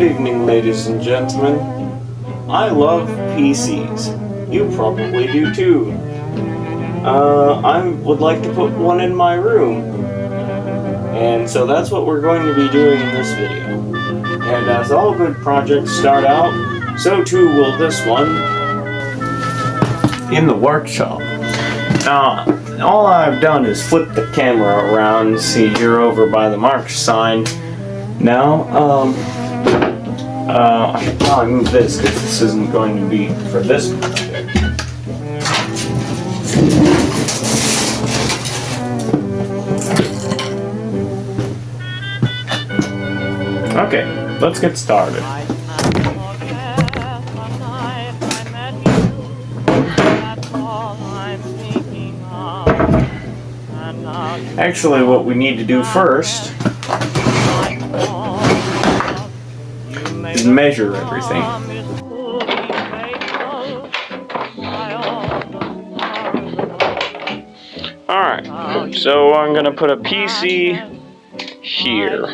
Good evening, ladies and gentlemen. I love PCs. You probably do too. I would like to put one in my room. And so that's what we're going to be doing in this video. And as all good projects start out, so too will this one in the workshop. Now, all I've done is flip the camera around. See, you're over by the Marx sign. Now, I should probably move this because this isn't going to be for this project. Okay, let's get started. Actually, what we need to do first is measure everything. Alright, so I'm gonna put a PC here.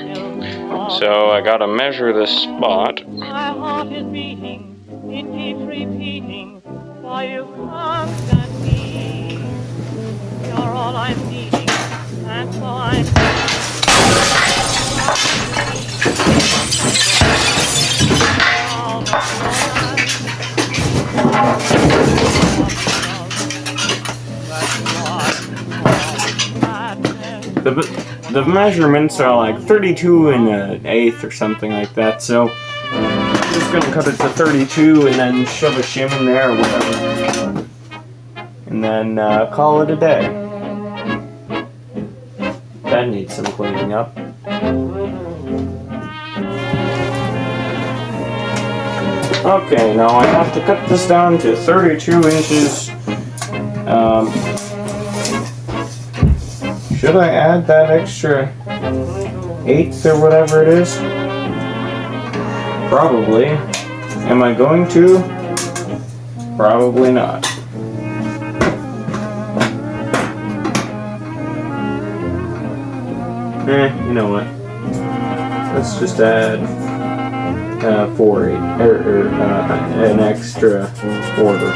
So I gotta measure this spot. My heart is beating, it keeps repeating, why you constantly. You're all I'm needing, and so I'm the measurements are like 32 and an eighth or something like that, so I'm just gonna cut it to 32 and then shove a shim in there or whatever, and then call it a day. That needs some cleaning up. Okay, now I have to cut this down to 32 inches. Should I add that extra eighth or whatever it is? Probably. Am I going to? Probably not. You know what? Let's just add 4/8 or an extra quarter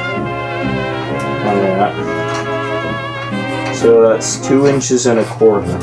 on that. So that's 2 inches and a quarter.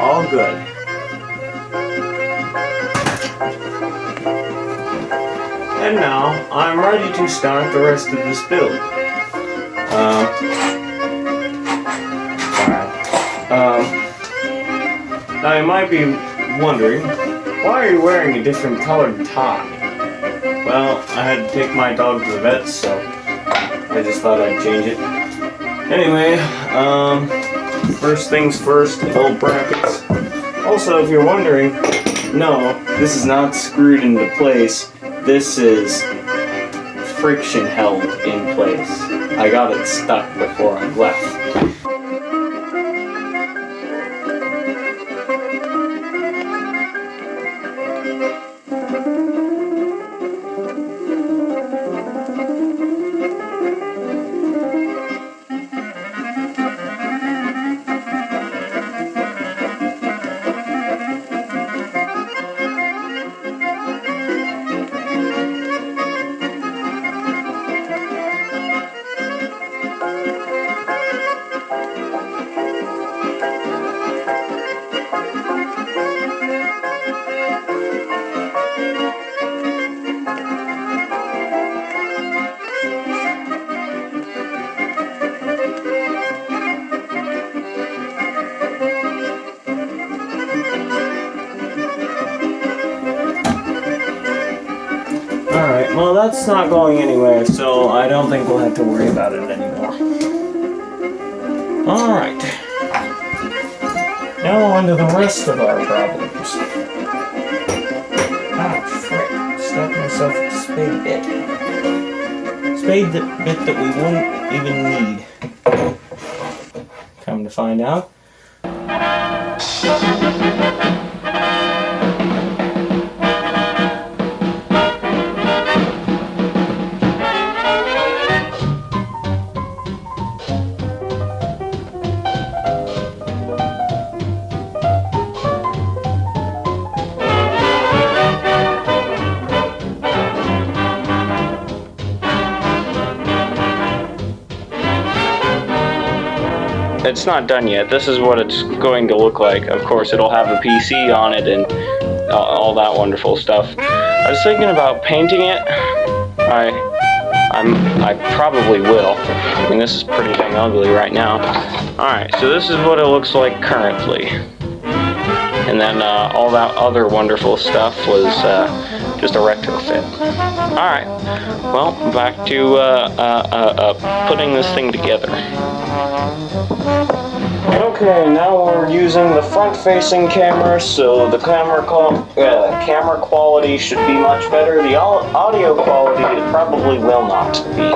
All good. And now I'm ready to start the rest of this build. Now you might be wondering, why are you wearing a different colored tie? Well, I had to take my dog to the vet, so I just thought I'd change it. Anyway, first things first, old brackets. Also, if you're wondering, no, this is not screwed into place. This is friction held in place. I got it stuck before I left. Alright, well that's not going anywhere, so I don't think we'll have to worry about it anymore. Alright. Now on to the rest of our problems. Ah, frick. Stuck myself with a spade bit. Spade bit that we wouldn't even need. Come to find out. It's not done yet. This is what it's going to look like. Of course, it'll have a PC on it and all that wonderful stuff. I was thinking about painting it. I probably will. I mean, this is pretty dang ugly right now. Alright, so this is what it looks like currently. And then all that other wonderful stuff was just a retrofit. Alright, well, back to putting this thing together. Okay, now we're using the front-facing camera, so the camera quality should be much better. The audio quality it probably will not be.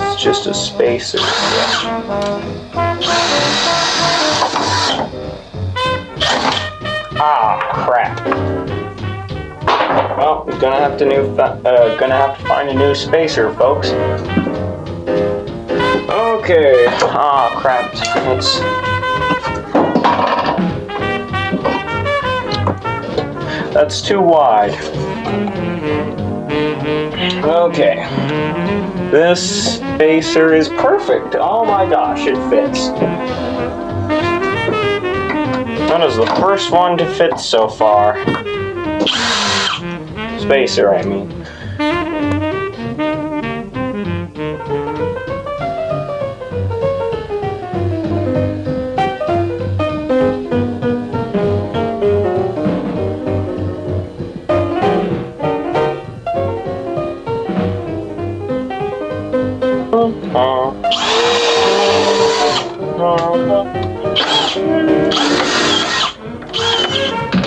It's just a spacer. Ah, crap. Well, we're gonna have to find a new spacer, folks. Okay. Ah, crap. That's too wide. Okay. This spacer is perfect. Oh my gosh, it fits. That is the first one to fit so far. Spacer, I mean.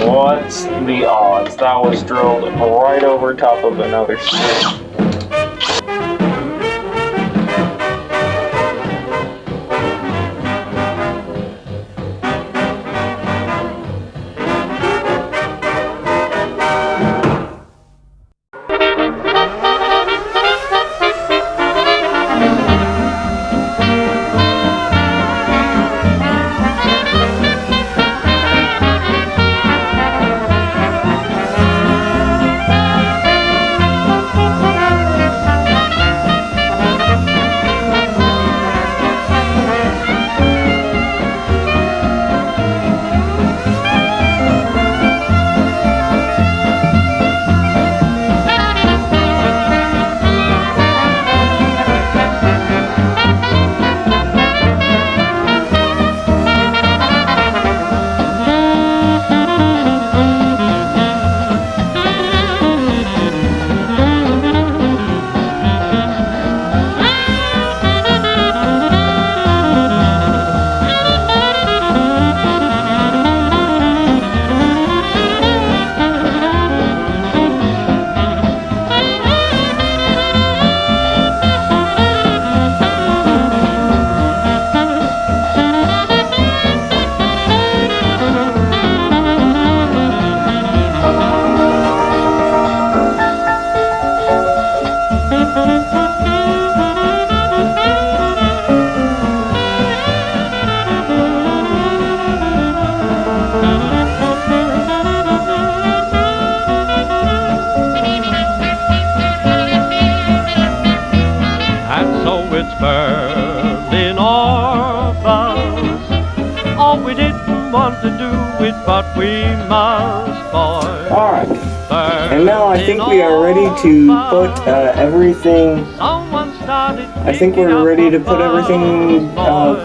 What's the odds? That was drilled right over top of another stick. Berlin or bust. All we didn't want to do it, but we must, boy. Alright. And now I think we are ready to put everything. I think we're ready to put everything what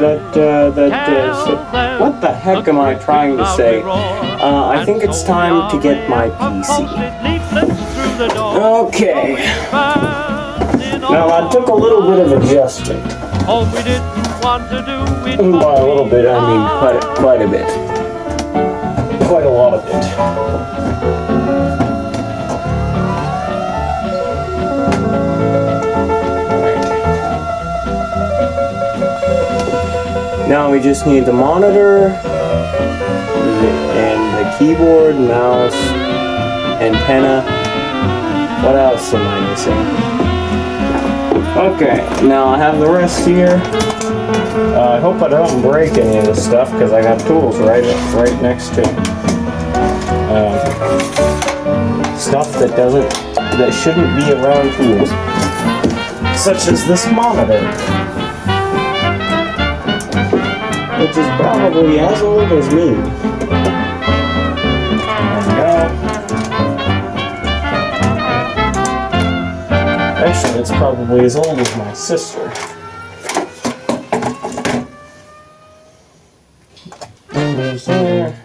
the heck am I trying to say? I think it's time to get my PC. Okay. Now that took a little bit of adjustment. And by a little bit, I mean quite a bit. Quite a lot of it. Now we just need the monitor and the keyboard, mouse, antenna. What else am I missing? Okay, now I have the rest here. I hope I don't break any of this stuff because I got tools right next to stuff that shouldn't be around tools, such as this monitor, which is probably as old as me. There we go. Actually, it's probably as old as my sister. There's there.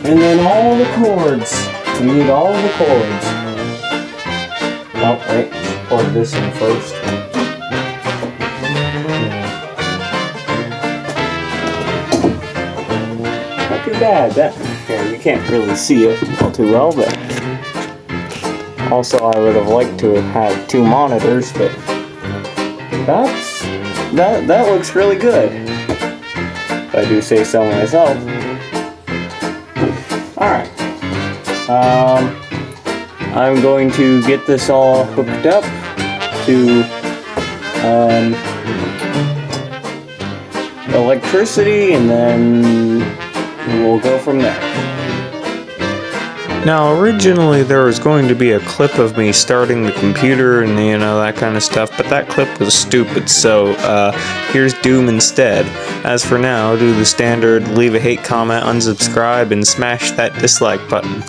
And then all the cords. We need all the cords. Oh, wait. Plug this in first. Not too bad. Here, you can't really see it all too well, but also I would have liked to have had 2 monitors, but that looks really good, if I do say so myself. Alright. I'm going to get this all hooked up to electricity, and then we'll go from there. Now, originally there was going to be a clip of me starting the computer and, that kind of stuff, but that clip was stupid, so here's Doom instead. As for now, do the standard leave a hate comment, unsubscribe, and smash that dislike button.